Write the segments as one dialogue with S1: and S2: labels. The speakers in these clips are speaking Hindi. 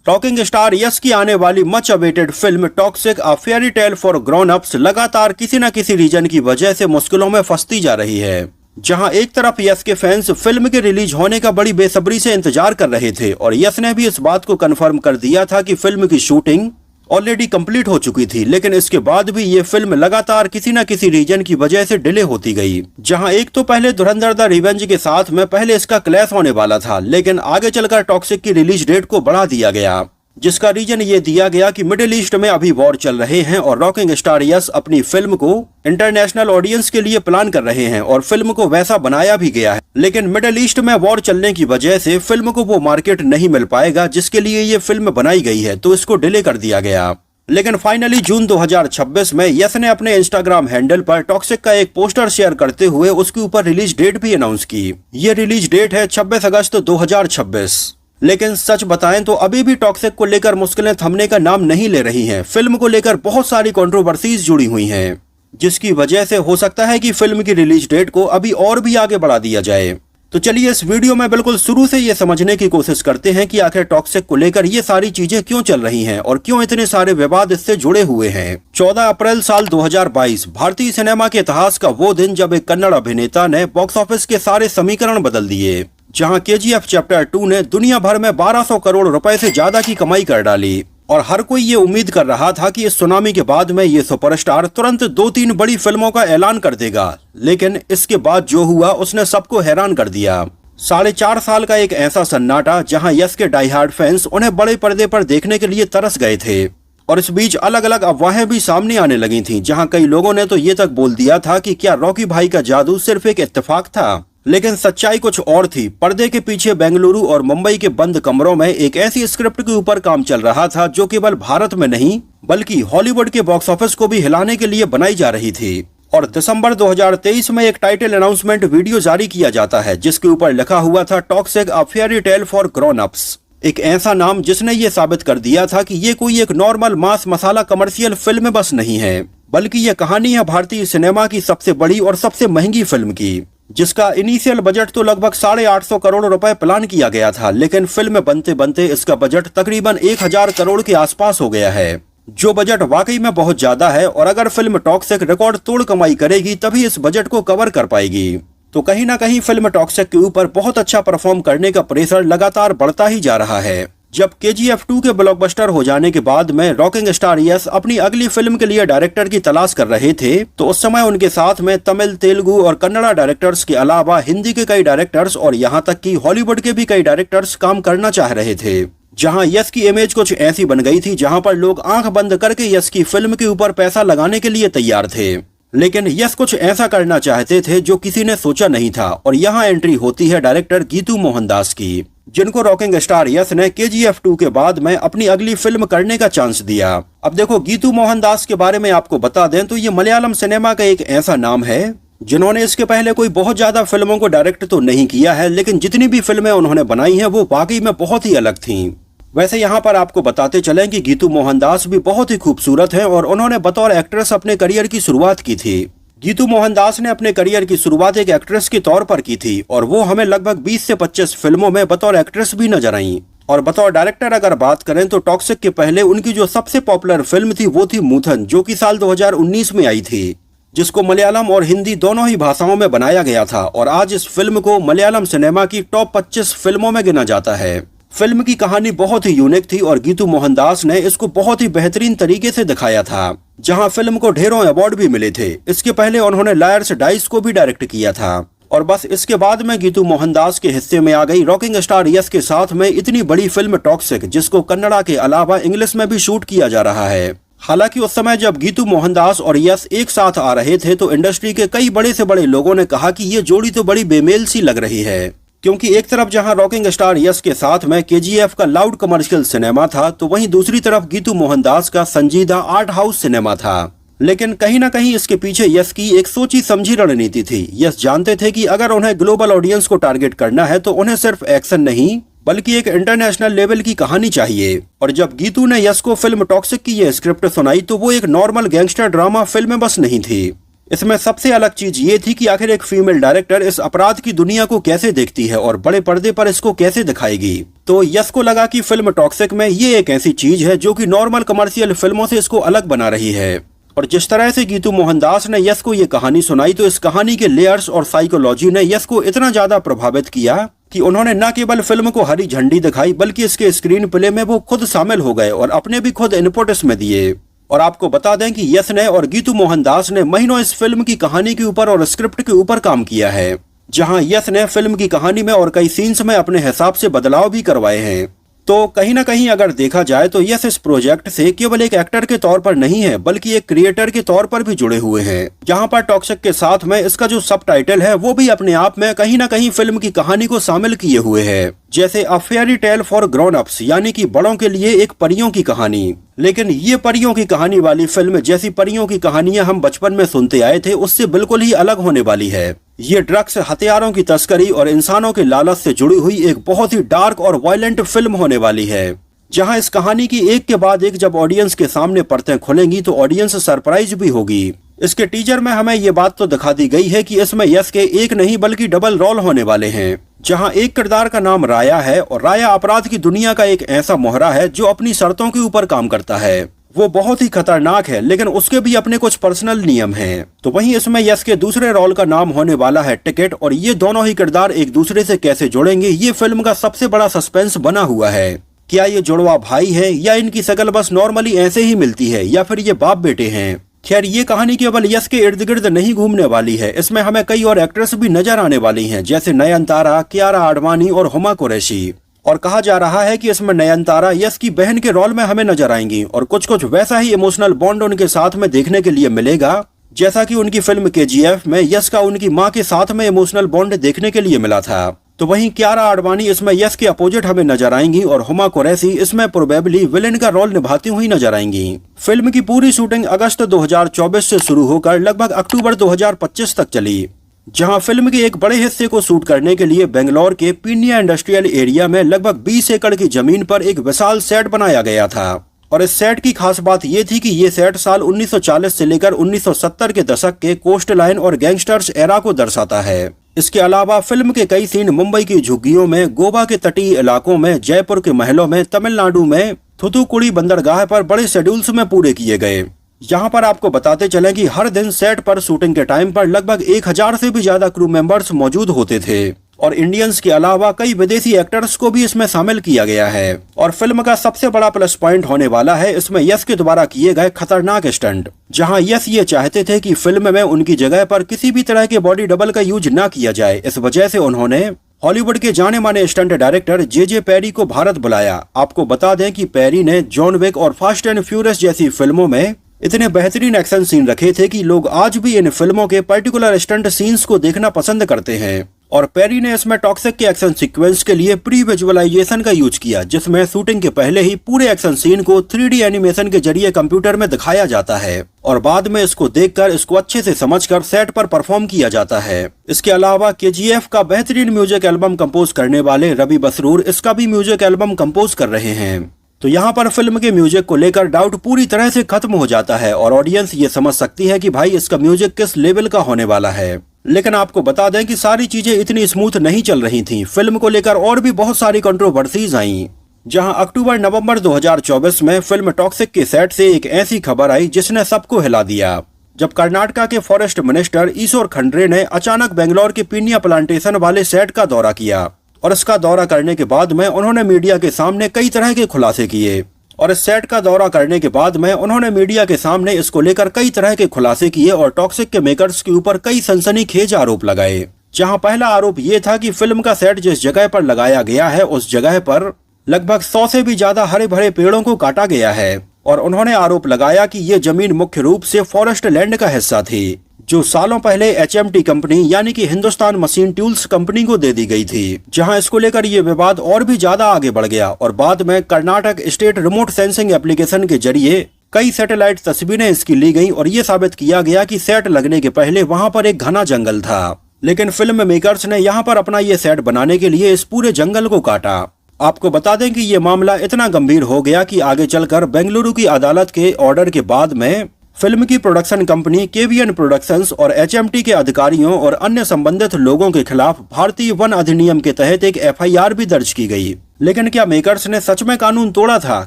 S1: रॉकिंग स्टार यस की आने वाली much awaited film Toxic a fairy tale for grown ups लगातार किसी न किसी रीजन की वजह से मुश्किलों में फंसती जा रही है। जहां एक तरफ यस के फैंस फिल्म के रिलीज होने का बड़ी बेसब्री से इंतजार कर रहे थे और यस ने भी इस बात को कंफर्म कर दिया था कि फिल्म की शूटिंग ऑलरेडी कंप्लीट हो चुकी थी, लेकिन इसके बाद भी ये फिल्म लगातार किसी न किसी रीजन की वजह से डिले होती गई। जहां एक तो पहले धुरंधर द रिवेंज के साथ में पहले इसका क्लैश होने वाला था, लेकिन आगे चलकर टॉक्सिक की रिलीज डेट को बढ़ा दिया गया, जिसका रीजन ये दिया गया कि मिडिल ईस्ट में अभी वॉर चल रहे हैं और रॉकिंग स्टार यस अपनी फिल्म को इंटरनेशनल ऑडियंस के लिए प्लान कर रहे हैं और फिल्म को वैसा बनाया भी गया है, लेकिन मिडिल ईस्ट में वॉर चलने की वजह से फिल्म को वो मार्केट नहीं मिल पाएगा जिसके लिए ये फिल्म बनाई गई है, तो इसको डिले कर दिया गया। लेकिन फाइनली जून 2026 में यस ने अपने इंस्टाग्राम हैंडल पर टॉक्सिक का एक पोस्टर शेयर करते हुए उसके ऊपर रिलीज डेट भी अनाउंस की। ये रिलीज डेट है 26 अगस्त 2026। लेकिन सच बताएं तो अभी भी टॉक्सिक को लेकर मुश्किलें थमने का नाम नहीं ले रही हैं। फिल्म को लेकर बहुत सारी कंट्रोवर्सीज जुड़ी हुई हैं, जिसकी वजह से हो सकता है कि फिल्म की रिलीज डेट को अभी और भी आगे बढ़ा दिया जाए। तो चलिए इस वीडियो में बिल्कुल शुरू से ये समझने की कोशिश करते हैं कि आखिर टॉक्सिक को लेकर ये सारी चीजें क्यों चल रही हैं और क्यों इतने सारे विवाद इससे जुड़े हुए हैं। 14 अप्रैल साल 2022 भारतीय सिनेमा के इतिहास का वो दिन जब एक कन्नड़ अभिनेता ने बॉक्स ऑफिस के सारे समीकरण बदल दिए, जहां KGF चैप्टर 2 ने दुनिया भर में 1200 करोड़ रुपए से ज्यादा की कमाई कर डाली और हर कोई ये उम्मीद कर रहा था कि इस सुनामी के बाद में ये सुपरस्टार तुरंत 2-3 बड़ी फिल्मों का ऐलान कर देगा, लेकिन इसके बाद जो हुआ उसने सबको हैरान कर दिया। 4.5 साल का एक ऐसा सन्नाटा जहां यस के डाई हार्ड फैंस उन्हें बड़े पर्दे पर देखने के लिए तरस गए थे और इस बीच अलग अलग अफवाहें भी सामने आने लगी थी, जहां कई लोगों ने तो ये तक बोल दिया था कि क्या रॉकी भाई का जादू सिर्फ एक इत्तेफाक था। लेकिन सच्चाई कुछ और थी। पर्दे के पीछे बेंगलुरु और मुंबई के बंद कमरों में एक ऐसी स्क्रिप्ट के ऊपर काम चल रहा था जो केवल भारत में नहीं बल्कि हॉलीवुड के बॉक्स ऑफिस को भी हिलाने के लिए बनाई जा रही थी। और दिसंबर 2023 में एक टाइटल अनाउंसमेंट वीडियो जारी किया जाता है जिसके ऊपर लिखा हुआ था Toxic a fairy tale for grown ups. एक ऐसा नाम जिसने ये साबित कर दिया था कि ये कोई एक नॉर्मल मास मसाला कमर्शियल फिल्म बस नहीं है, बल्कि ये कहानी है भारतीय सिनेमा की सबसे बड़ी और सबसे महंगी फिल्म की, जिसका इनिशियल बजट तो लगभग 850 करोड़ रुपए प्लान किया गया था, लेकिन फिल्म बनते बनते इसका बजट तकरीबन 1000 करोड़ के आसपास हो गया है, जो बजट वाकई में बहुत ज्यादा है। और अगर फिल्म टॉक्सिक रिकॉर्ड तोड़ कमाई करेगी तभी इस बजट को कवर कर पाएगी। तो कहीं ना कहीं फिल्म टॉक्सिक के ऊपर बहुत अच्छा परफॉर्म करने का प्रेशर लगातार बढ़ता ही जा रहा है। जब KGF 2 के ब्लॉकबस्टर हो जाने के बाद में रॉकिंग स्टार यस अपनी अगली फिल्म के लिए डायरेक्टर की तलाश कर रहे थे, तो उस समय उनके साथ में तमिल, तेलुगु और कन्नड़ा डायरेक्टर्स के अलावा हिंदी के कई डायरेक्टर्स और यहाँ तक कि हॉलीवुड के भी कई डायरेक्टर्स काम करना चाह रहे थे। जहाँ यस की इमेज कुछ ऐसी बन गई थी जहाँ पर लोग आंख बंद करके यस की फिल्म के ऊपर पैसा लगाने के लिए तैयार थे। लेकिन यस कुछ ऐसा करना चाहते थे जो किसी ने सोचा नहीं था, और यहाँ एंट्री होती है डायरेक्टर गीतू मोहनदास की, जिनको रॉकिंग स्टार यस ने KGF 2 के बाद में अपनी अगली फिल्म करने का चांस दिया। अब देखो, गीतू मोहनदास के बारे में आपको बता दें तो ये मलयालम सिनेमा का एक ऐसा नाम है जिन्होंने इसके पहले कोई बहुत ज्यादा फिल्मों को डायरेक्ट तो नहीं किया है, लेकिन जितनी भी फिल्में उन्होंने बनाई हैं वो वाकई में बहुत ही अलग थीं। वैसे यहाँ पर आपको बताते चलें कि गीतू मोहनदास भी बहुत ही खूबसूरत हैं और उन्होंने बतौर एक्ट्रेस अपने करियर की शुरुआत की थी। गीतू मोहनदास ने अपने करियर की शुरुआत एक एक्ट्रेस के तौर पर की थी और वो हमें लगभग 20 से 25 फिल्मों में बतौर एक्ट्रेस भी नजर आईं। और बतौर डायरेक्टर अगर बात करें तो टॉक्सिक के पहले उनकी जो सबसे पॉपुलर फिल्म थी वो थी मूथन, जो कि साल 2019 में आई थी, जिसको मलयालम और हिंदी दोनों ही भाषाओं में बनाया गया था और आज इस फिल्म को मलयालम सिनेमा की टॉप 25 फिल्मों में गिना जाता है। फिल्म की कहानी बहुत ही यूनिक थी और गीतू मोहनदास ने इसको बहुत ही बेहतरीन तरीके से दिखाया था, जहां फिल्म को ढेरों अवार्ड भी मिले थे। इसके पहले उन्होंने लायर्स डाइस को भी डायरेक्ट किया था और बस इसके बाद में गीतू मोहनदास के हिस्से में आ गई रॉकिंग स्टार यस के साथ में इतनी बड़ी फिल्म टॉक्सिक, जिसको कन्नड़ा के अलावा इंग्लिश में भी शूट किया जा रहा है। हालांकि उस समय जब गीतू मोहनदास और यस एक साथ आ रहे थे तो इंडस्ट्री के कई बड़े से बड़े लोगों ने कहा कि ये जोड़ी तो बड़ी बेमेल सी लग रही है, क्योंकि एक तरफ जहां रॉकिंग स्टार यस के साथ में KGF का लाउड कमर्शियल सिनेमा था, तो वहीं दूसरी तरफ गीतू मोहनदास का संजीदा आर्ट हाउस सिनेमा था। लेकिन कहीं ना कहीं इसके पीछे यस की एक सोची समझी रणनीति थी। यस जानते थे कि अगर उन्हें ग्लोबल ऑडियंस को टारगेट करना है तो उन्हें सिर्फ एक्शन नहीं बल्कि एक इंटरनेशनल लेवल की कहानी चाहिए। और जब गीतू ने यस को फिल्म टॉक्सिक की ये स्क्रिप्ट सुनाई तो वो एक नॉर्मल गैंगस्टर ड्रामा फिल्म बस नहीं थी। इसमें सबसे अलग चीज ये थी कि आखिर एक फीमेल डायरेक्टर इस अपराध की दुनिया को कैसे देखती है और बड़े पर्दे पर इसको कैसे दिखाएगी। तो यश को लगा कि फिल्म टॉक्सिक में ये एक ऐसी चीज है जो कि नॉर्मल कमर्शियल फिल्मों से इसको अलग बना रही है। और जिस तरह से गीतू मोहनदास ने यश को ये कहानी सुनाई, तो इस कहानी के लेयर्स और साइकोलॉजी ने यश को इतना ज्यादा प्रभावित किया कि उन्होंने न केवल फिल्म को हरी झंडी दिखाई, बल्कि इसके स्क्रीन प्ले में वो खुद शामिल हो गए और अपने भी खुद इनपुट इसमें दिए। और आपको बता दें कि यश ने और गीतू मोहनदास ने महीनों इस फिल्म की कहानी के ऊपर और स्क्रिप्ट के ऊपर काम किया है, जहां यश ने फिल्म की कहानी में और कई सीन्स में अपने हिसाब से बदलाव भी करवाए हैं। तो कहीं ना कहीं अगर देखा जाए तो यश इस प्रोजेक्ट से केवल एक एक्टर के तौर पर नहीं है, बल्कि एक क्रिएटर के तौर पर भी जुड़े हुए हैं। यहाँ पर टॉक्सिक के साथ में इसका जो सब टाइटल है वो भी अपने आप में कहीं ना कहीं फिल्म की कहानी को शामिल किए हुए है, जैसे a fairy tale for grown ups, यानी कि बड़ों के लिए एक परियों की कहानी। लेकिन ये परियों की कहानी वाली फिल्म जैसी परियों की कहानियां हम बचपन में सुनते आए थे, उससे बिल्कुल ही अलग होने वाली है। ये ड्रग्स, हथियारों की तस्करी और इंसानों के लालच से जुड़ी हुई एक बहुत ही डार्क और वायलेंट फिल्म होने वाली है, जहां इस कहानी की एक के बाद एक जब ऑडियंस के सामने परतें खुलेंगी तो ऑडियंस सरप्राइज भी होगी। इसके टीजर में हमें ये बात तो दिखा दी गई है कि इसमें यश के एक नहीं बल्कि डबल रोल होने वाले हैं, जहां एक किरदार का नाम राया है और राया अपराध की दुनिया का एक ऐसा मोहरा है जो अपनी शर्तों के ऊपर काम करता है। वो बहुत ही खतरनाक है, लेकिन उसके भी अपने कुछ पर्सनल नियम हैं। तो वहीं इसमें यश के दूसरे रोल का नाम होने वाला है टिकट, और ये दोनों ही किरदार एक दूसरे से कैसे जुड़ेंगे, ये फिल्म का सबसे बड़ा सस्पेंस बना हुआ है। क्या ये जुड़वा भाई है, या इनकी शक्ल बस नॉर्मली ऐसे ही मिलती है, या फिर ये बाप बेटे हैं। खैर, ये कहानी केवल यश के इर्द गिर्द नहीं घूमने वाली है, इसमें हमें कई और एक्ट्रेस भी नजर आने वाली हैं, जैसे नयनतारा, कियारा आडवाणी और हुमा कुरैशी। और कहा जा रहा है कि इसमें नयनतारा यश की बहन के रोल में हमें नजर आएंगी, और कुछ कुछ वैसा ही इमोशनल बॉन्ड उनके साथ में देखने के लिए मिलेगा, जैसा कि उनकी फिल्म KGF में यश का उनकी मां के साथ में इमोशनल बॉन्ड देखने के लिए मिला था। तो वहीं कियारा आडवाणी इसमें यश के अपोजिट हमें नजर आएंगी, और हुमा कुरैशी इसमें प्रोबेबली विलेन का रोल निभाती हुई नजर आएंगी। फिल्म की पूरी शूटिंग अगस्त 2024 से शुरू होकर लगभग अक्टूबर 2025 तक चली, जहां फिल्म के एक बड़े हिस्से को शूट करने के लिए बेंगलोर के पीन्या इंडस्ट्रियल एरिया में लगभग 20 एकड़ की जमीन पर एक विशाल सेट बनाया गया था। और इस सेट की खास बात ये थी कि ये सेट साल 1940 से लेकर 1970 के दशक के कोस्ट लाइन और गैंगस्टर्स एरा को दर्शाता है। इसके अलावा फिल्म के कई सीन मुंबई की झुग्गियों में, गोवा के तटीय इलाकों में, जयपुर के महलों में, तमिलनाडु में थुथुकुड़ी बंदरगाह पर बड़े शेड्यूल्स में पूरे किए गए। यहाँ पर आपको बताते चलें कि हर दिन सेट पर शूटिंग के टाइम पर लगभग 1000 से भी ज्यादा क्रू मेंबर्स मौजूद होते थे, और इंडियंस के अलावा कई विदेशी एक्टर्स को भी इसमें शामिल किया गया है। और फिल्म का सबसे बड़ा प्लस पॉइंट होने वाला है इसमें यश के द्वारा किए गए खतरनाक स्टंट, जहां यश ये चाहते थे कि फिल्म में उनकी जगह पर किसी भी तरह के बॉडी डबल का यूज न किया जाए। इस वजह से उन्होंने हॉलीवुड के जाने माने स्टंट डायरेक्टर JJ पेरी को भारत बुलाया। आपको बता दें कि पेरी ने जॉन विक और फास्ट एंड फ्यूरियस जैसी फिल्मों में इतने बेहतरीन एक्शन सीन रखे थे कि लोग आज भी इन फिल्मों के पर्टिकुलर स्टंट सीन्स को देखना पसंद करते हैं। और पेरी ने इसमें टॉक्सिक के एक्शन सीक्वेंस के लिए प्री विजुअलाइजेशन का यूज किया, जिसमें शूटिंग के पहले ही पूरे एक्शन सीन को 3D एनिमेशन के जरिए कंप्यूटर में दिखाया जाता है, और बाद में इसको देखकर इसको अच्छे से समझकर सेट पर परफॉर्म किया जाता है। इसके अलावा KGF का बेहतरीन म्यूजिक एल्बम कंपोज करने वाले रवि बसरूर इसका भी म्यूजिक एल्बम कंपोज कर रहे हैं। तो यहाँ पर फिल्म के म्यूजिक को लेकर डाउट पूरी तरह से खत्म हो जाता है, और ऑडियंस ये समझ सकती है कि भाई इसका म्यूजिक किस लेवल का होने वाला है। लेकिन आपको बता दें कि सारी चीजें इतनी स्मूथ नहीं चल रही थीं। फिल्म को लेकर और भी बहुत सारी कंट्रोवर्सीज आईं, जहां अक्टूबर-नवंबर 2024 में फिल्म टॉक्सिक के सेट से एक ऐसी खबर आई जिसने सबको हिला दिया, जब कर्नाटका के फॉरेस्ट मिनिस्टर ईश्वर खंड्रे ने अचानक बेंगलोर के पीन्या प्लांटेशन वाले सेट का दौरा किया। और इसका दौरा करने के बाद में उन्होंने मीडिया के सामने कई तरह के खुलासे किए। और इस सेट का दौरा करने के बाद में उन्होंने मीडिया के सामने इसको लेकर कई तरह के खुलासे किए और टॉक्सिक के मेकर्स के ऊपर कई सनसनीखेज आरोप लगाए। जहां पहला आरोप ये था कि फिल्म का सेट जिस जगह पर लगाया गया है उस जगह पर लगभग 100 से भी ज्यादा हरे भरे पेड़ों को काटा गया है, और उन्होंने आरोप लगाया कि ये जमीन मुख्य रूप से फॉरेस्ट लैंड का हिस्सा थी, जो सालों पहले HMT कंपनी यानी कि हिंदुस्तान मशीन टूल्स कंपनी को दे दी गई थी। जहां इसको लेकर ये विवाद और भी ज्यादा आगे बढ़ गया, और बाद में Karnataka state remote sensing application के जरिए कई सैटेलाइट तस्वीरें इसकी ली गई, और ये साबित किया गया कि सेट लगने के पहले वहां पर एक घना जंगल था। लेकिन फिल्म मेकर्स ने यहाँ पर अपना ये सेट बनाने के लिए इस पूरे जंगल को काटा। आपको बता दें कि ये मामला इतना गंभीर हो गया कि आगे चलकर बेंगलुरु की अदालत के ऑर्डर के बाद में फिल्म की प्रोडक्शन कंपनी KVN प्रोडक्शंस और HMT के अधिकारियों और अन्य संबंधित लोगों के खिलाफ भारतीय वन अधिनियम के तहत एक FIR भी दर्ज की गई। लेकिन क्या मेकर्स ने सच में कानून तोड़ा था?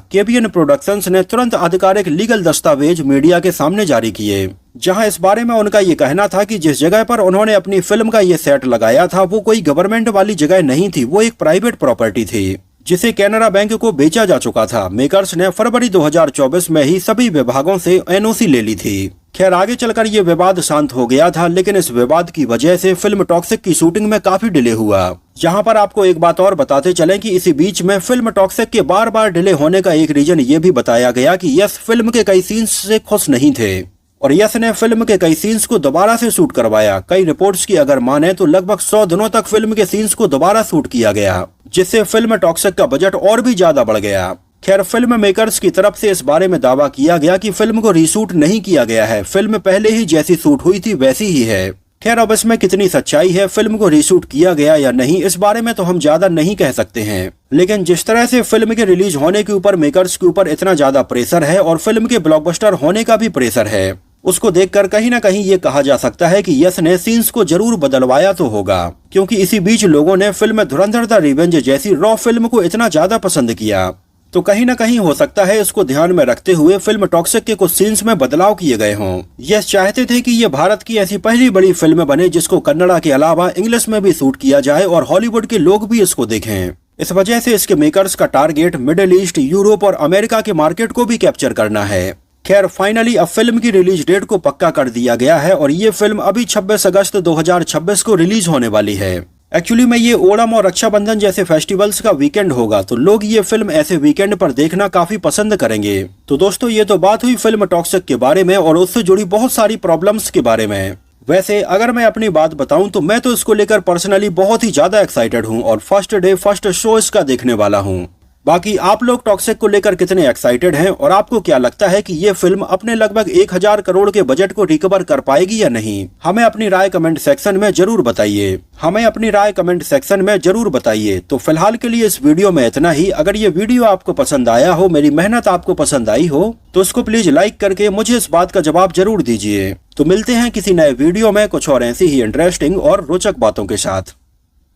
S1: केबीएन प्रोडक्शंस ने तुरंत आधिकारिक लीगल दस्तावेज मीडिया के सामने जारी किए, जहां इस बारे में उनका ये कहना था कि जिस जगह पर उन्होंने अपनी फिल्म का ये सेट लगाया था वो कोई गवर्नमेंट वाली जगह नहीं थी, वो एक प्राइवेट प्रॉपर्टी थी जिसे कैनरा बैंक को बेचा जा चुका था। मेकर्स ने फरवरी 2024 में ही सभी विभागों से एनओसी ले ली थी। खैर आगे चलकर ये विवाद शांत हो गया था, लेकिन इस विवाद की वजह से फिल्म टॉक्सिक की शूटिंग में काफी डिले हुआ। यहाँ पर आपको एक बात और बताते चलें कि इसी बीच में फिल्म टॉक्सिक के बार बार डिले होने का एक रीजन ये भी बताया गया कि यस फिल्म के कई सीन्स से खुश नहीं थे और यस ने फिल्म के कई सीन्स को दोबारा से शूट करवाया। कई रिपोर्ट्स की अगर माने तो लगभग 100 दिनों तक फिल्म के सीन्स को दोबारा शूट किया गया, जिससे फिल्म टॉक्सिक का बजट और भी ज्यादा बढ़ गया। खैर फिल्म मेकर्स की तरफ से इस बारे में दावा किया गया कि फिल्म को रीशूट नहीं किया गया है, फिल्म पहले ही जैसी शूट हुई थी वैसी ही है। खैर अब इसमें कितनी सच्चाई है, फिल्म को रीशूट किया गया या नहीं, इस बारे में तो हम ज्यादा नहीं कह सकते हैं। लेकिन जिस तरह से फिल्म के रिलीज होने के ऊपर मेकर्स के ऊपर इतना ज्यादा प्रेशर है और फिल्म के ब्लॉकबस्टर होने का भी प्रेशर है, उसको देखकर कहीं ना कहीं ये कहा जा सकता है कि यस ने सीन्स को जरूर बदलवाया तो होगा, क्योंकि इसी बीच लोगों ने फिल्म धुरंधर द रिवेंज जैसी रॉ फिल्म को इतना ज्यादा पसंद किया, तो कहीं ना कहीं हो सकता है इसको ध्यान में रखते हुए फिल्म टॉक्सिक के कुछ सीन्स में बदलाव किए गए हों। यस चाहते थे कि ये भारत की ऐसी पहली बड़ी फिल्म बने जिसको कन्नड़ा के अलावा इंग्लिश में भी शूट किया जाए और हॉलीवुड के लोग भी इसको देखें। इस वजह से इसके मेकर्स का टारगेट मिडिल ईस्ट, यूरोप और अमेरिका के मार्केट को भी कैप्चर करना है। खैर फाइनली अब फिल्म की रिलीज डेट को पक्का कर दिया गया है और ये फिल्म अभी 26 अगस्त 2026 को रिलीज होने वाली है। एक्चुअली में ये ओणम और रक्षाबंधन जैसे फेस्टिवल्स का वीकेंड होगा, तो लोग ये फिल्म ऐसे वीकेंड पर देखना काफी पसंद करेंगे। तो दोस्तों ये तो बात हुई फिल्म टॉक्सिक के बारे में और उससे जुड़ी बहुत सारी प्रॉब्लम्स के बारे में। वैसे अगर मैं अपनी बात बताऊं तो मैं तो इसको लेकर पर्सनली बहुत ही ज्यादा एक्साइटेड हूं और फर्स्ट डे फर्स्ट शो इसका देखने वाला हूं। बाकी आप लोग टॉक्सिक को लेकर कितने एक्साइटेड हैं और आपको क्या लगता है कि ये फिल्म अपने लगभग 1000 करोड़ के बजट को रिकवर कर पाएगी या नहीं? हमें अपनी राय कमेंट सेक्शन में जरूर बताइए। तो फिलहाल के लिए इस वीडियो में इतना ही। अगर ये वीडियो आपको पसंद आया हो, मेरी मेहनत आपको पसंद आई हो, तो इसको प्लीज लाइक करके मुझे इस बात का जवाब जरूर दीजिए। तो मिलते हैं किसी नए वीडियो में कुछ और ऐसी ही इंटरेस्टिंग और रोचक बातों के साथ।